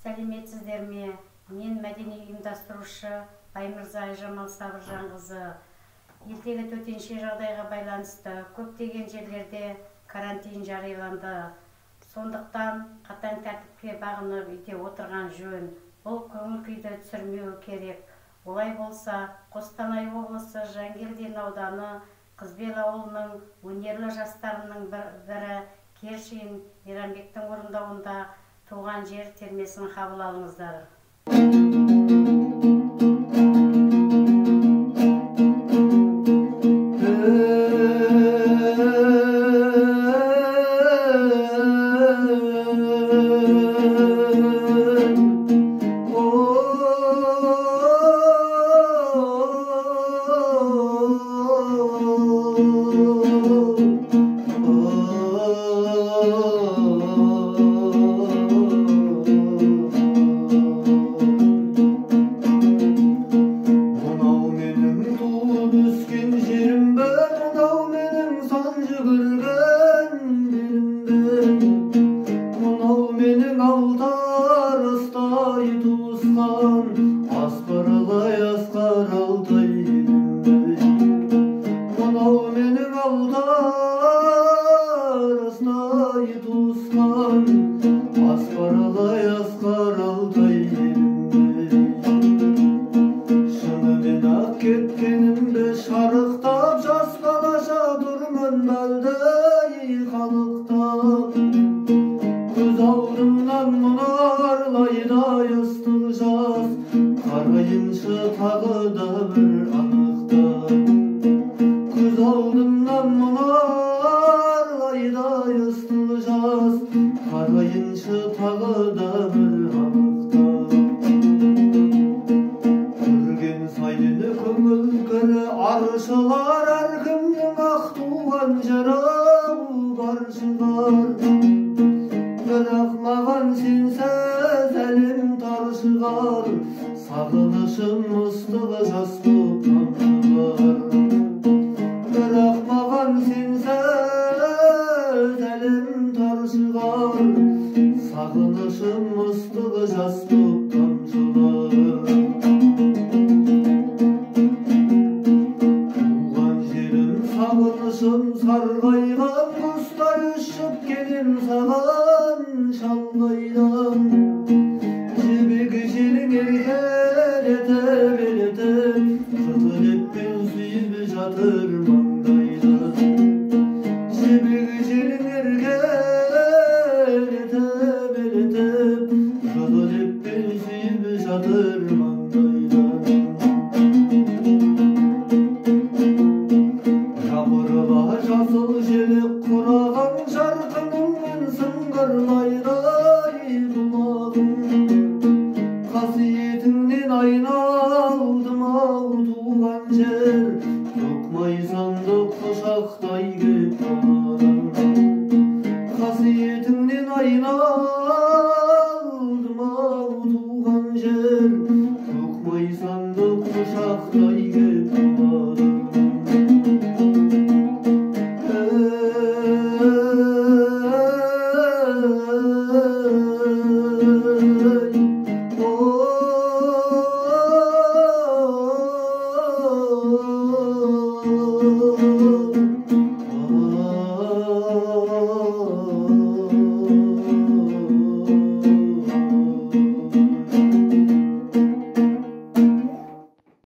Сәлеметсіздер ме? Мен мәдени ұйымдастырушы Баймырза Айжамал Сабыржанқызы. Елдегі төтенше жағдайға байланысты көптеген жерлерде карантин жарияланды. Сондықтан қатаң тәртіпке бағынып үйде отырған жөн. Бұл көңіл күйді түсірмеу керек. Олай болса, Қостанай облысы Жангелдин ауданы Қызбел ауылының өнерлі жастарының бірі Кершин Мейрамбектің орындауында туған жер термесін қабыл алыңыздар. Кеткенімді шарықтап жас балаша тұрмын бәлдей қалықтап, көз алдымнан мұнарлайдай ыстық жас қарайыншы тағы да бір анықтап. Көз алдымнан мұнарлайдай ыстық жас қарайыншы тағы да бір анықтап. Көңіл кірі аршылар, әркімнің ақ туған жыры бар шығар. Бірақ маған сенсіз әлем тар шығар, сағынышым ыстығы жас боп тамшылар. Бірақ маған сенсіз әлем тар шығар, сағынышым ыстығы жас боп